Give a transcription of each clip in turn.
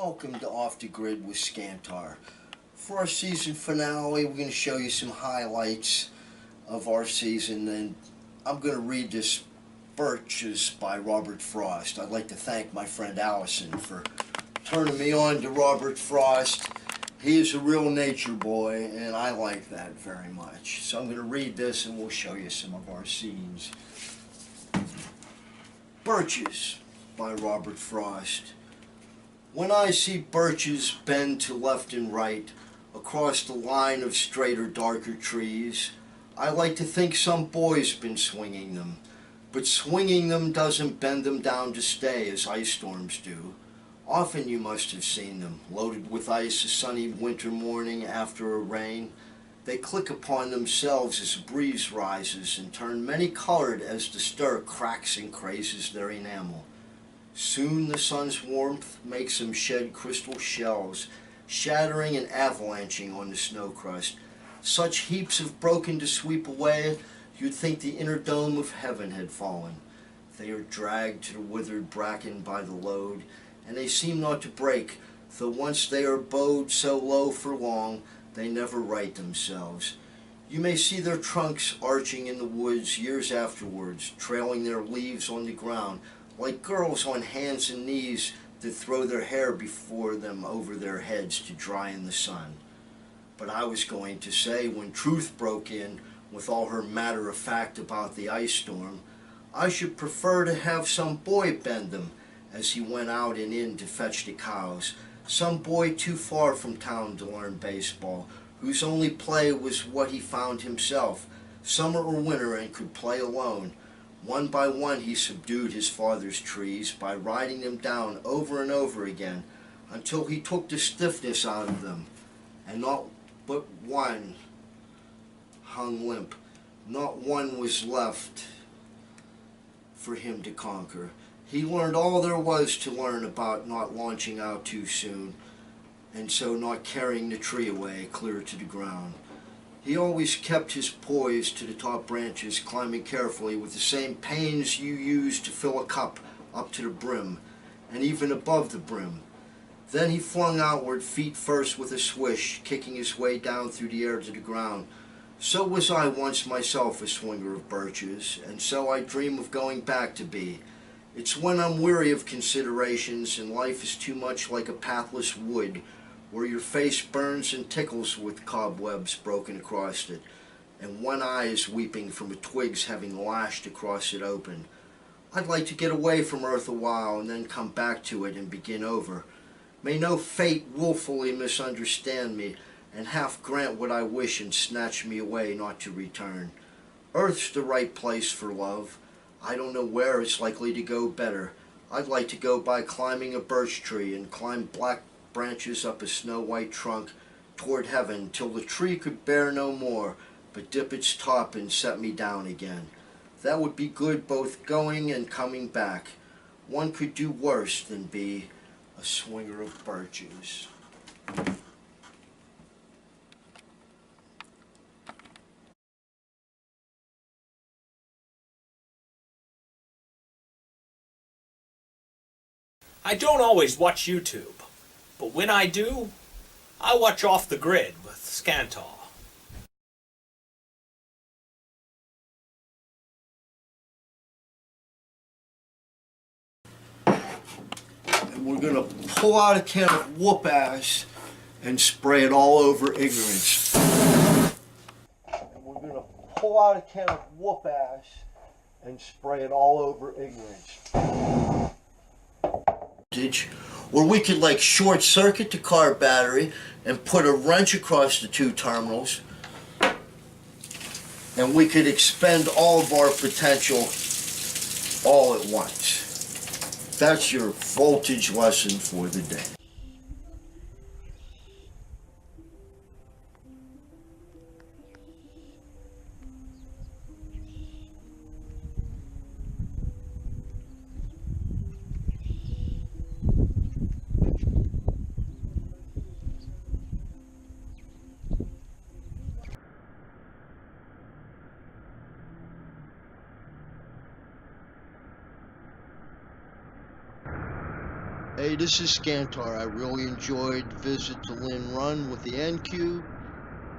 Welcome to Off the Grid with Skantar. For our season finale, we're going to show you some highlights of our season, and I'm going to read this Birches by Robert Frost. I'd like to thank my friend Allison for turning me on to Robert Frost. He is a real nature boy, and I like that very much. So I'm going to read this, and we'll show you some of our scenes. Birches by Robert Frost. When I see birches bend to left and right across the line of straighter, darker trees, I like to think some boy's been swinging them. But swinging them doesn't bend them down to stay as ice storms do. Often you must have seen them, loaded with ice a sunny winter morning after a rain. They click upon themselves as a breeze rises and turn many-colored as the stir cracks and crazes their enamel. Soon the sun's warmth makes them shed crystal shells, shattering and avalanching on the snow crust. Such heaps have broken to sweep away, you'd think the inner dome of heaven had fallen. They are dragged to the withered bracken by the load, and they seem not to break, though once they are bowed so low for long, they never right themselves. You may see their trunks arching in the woods years afterwards, trailing their leaves on the ground, like girls on hands and knees that throw their hair before them over their heads to dry in the sun. But I was going to say, when truth broke in with all her matter-of-fact about the ice storm, I should prefer to have some boy bend them as he went out and in to fetch the cows, some boy too far from town to learn baseball, whose only play was what he found himself, summer or winter, and could play alone. One by one he subdued his father's trees by riding them down over and over again until he took the stiffness out of them, and not but one hung limp. Not one was left for him to conquer. He learned all there was to learn about not launching out too soon, and so not carrying the tree away clear to the ground. He always kept his poise to the top branches, climbing carefully with the same pains you use to fill a cup up to the brim, and even above the brim. Then he flung outward, feet first with a swish, kicking his way down through the air to the ground. So was I once myself a swinger of birches, and so I dream of going back to be. It's when I'm weary of considerations and life is too much like a pathless wood, where your face burns and tickles with cobwebs broken across it, and one eye is weeping from a twig's having lashed across it open. I'd like to get away from earth a while and then come back to it and begin over. May no fate willfully misunderstand me and half grant what I wish and snatch me away not to return. Earth's the right place for love. I don't know where it's likely to go better. I'd like to go by climbing a birch tree and climb black branches up a snow-white trunk toward heaven till the tree could bear no more but dip its top and set me down again. That would be good both going and coming back. One could do worse than be a swinger of birches. I don't always watch YouTube, but when I do, I watch Off the Grid with Skantar. And we're going to pull out a can of whoop-ass and spray it all over ignorance. And we're going to pull out a can of whoop-ass and spray it all over ignorance. Or we could like short circuit the car battery and put a wrench across the two terminals, and we could expend all of our potential all at once. That's your voltage lesson for the day. Hey, this is Skantar. I really enjoyed the visit to Lynn Run with the NQ,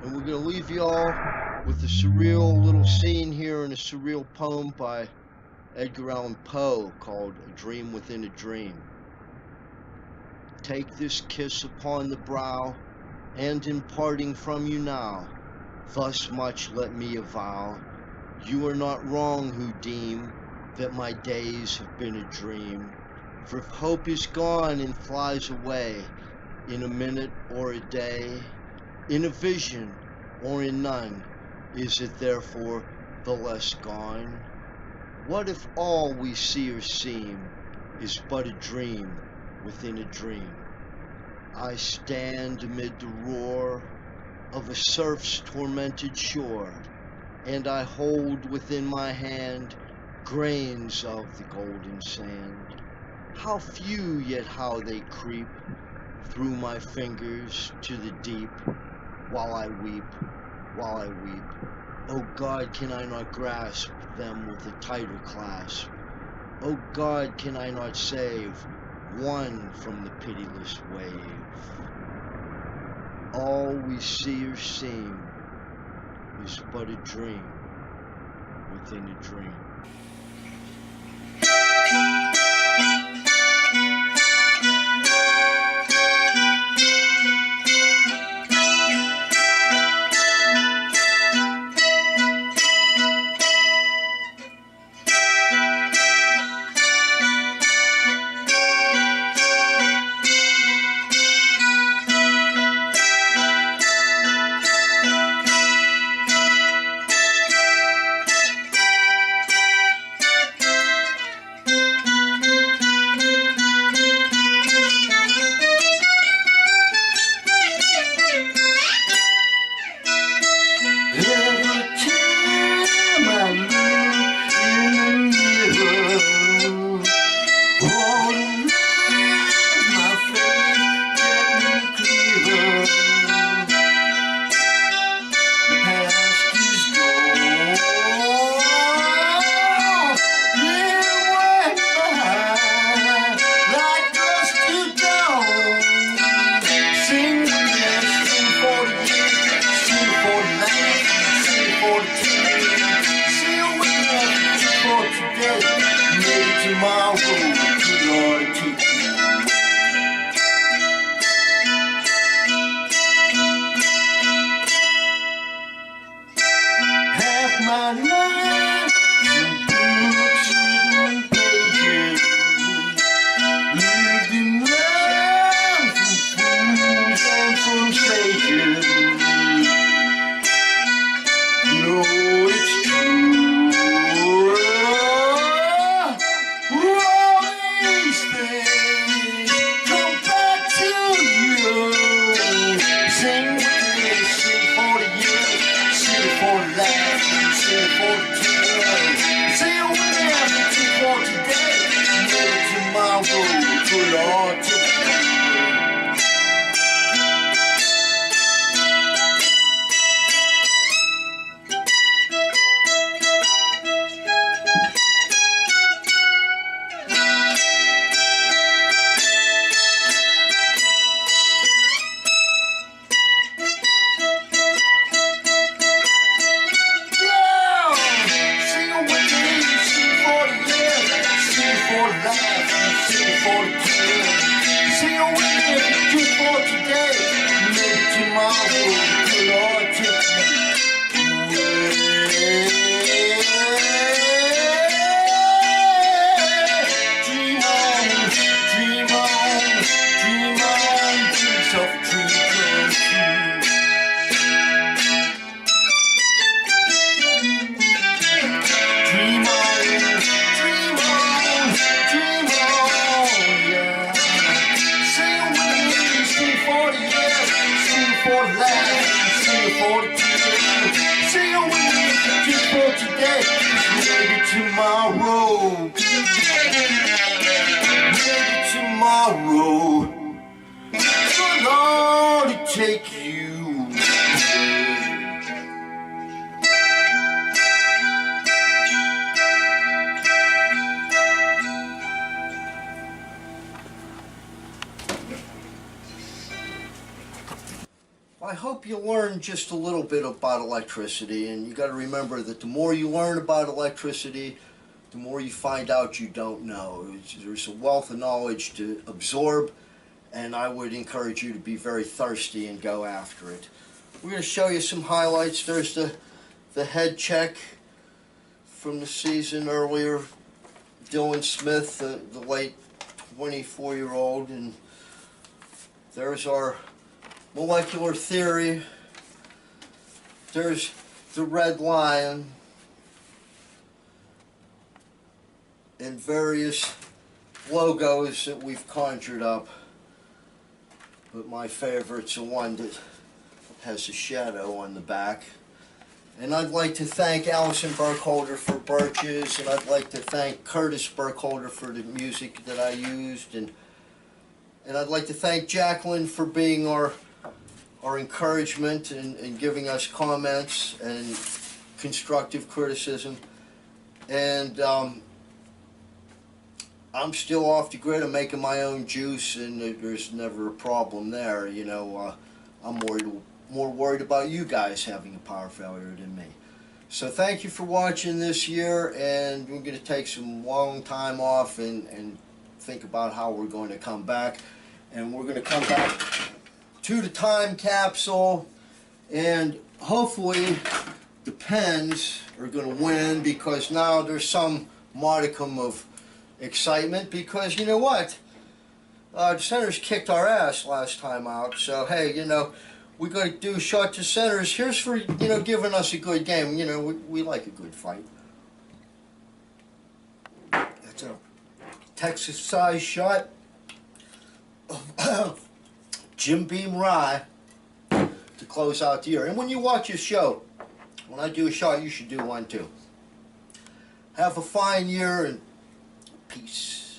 and we're going to leave y'all with a surreal little scene here in a surreal poem by Edgar Allan Poe called A Dream Within a Dream. Take this kiss upon the brow, and in parting from you now, thus much let me avow, you are not wrong who deem that my days have been a dream. For if hope is gone and flies away, in a minute or a day, in a vision or in none, is it therefore the less gone? What if all we see or seem is but a dream within a dream? I stand amid the roar of a surf's tormented shore, and I hold within my hand grains of the golden sand. How few, yet how they creep through my fingers to the deep, while I weep, while I weep. Oh God, can I not grasp them with a tighter clasp? Oh God, can I not save one from the pitiless wave? All we see or seem is but a dream within a dream. My life in books, written pages, lived in love from fools and from sages. No, it's true. All these things come back to you. Sing with me, sing for the years, sing for the life. Sing for the tears, sing with me, sing for today, maybe tomorrow, good Lord, take tomorrow, maybe tomorrow, so long to take you away. I hope you learn just a little bit about electricity, and you got to remember that the more you learn about electricity, the more you find out you don't know. There's a wealth of knowledge to absorb, and I would encourage you to be very thirsty and go after it. We're going to show you some highlights. There's the head check from the season earlier. Dylan Smith, the late 24-year-old, and there's our molecular theory. There's the red lion and various logos that we've conjured up, but my favorite's the one that has a shadow on the back. And I'd like to thank Allison Burkholder for Birches, and I'd like to thank Curtis Burkholder for the music that I used, and I'd like to thank Jacqueline for being our encouragement and giving us comments and constructive criticism. And I'm still off the grid. I'm making my own juice, and there's never a problem there. You know, I'm more worried about you guys having a power failure than me. So thank you for watching this year, and we're going to take some long time off and think about how we're going to come back. And we're going to come back to the time capsule, and hopefully the Pens are going to win, because now there's some modicum of excitement, because you know what? The Senators kicked our ass last time out, so hey, you know, we're going to do shot to Senators. Here's for, you know, giving us a good game. You know, we like a good fight. That's a Texas size shot of Jim Beam Rye to close out the year. And when you watch a show, when I do a shot, you should do one too. Have a fine year, and peace.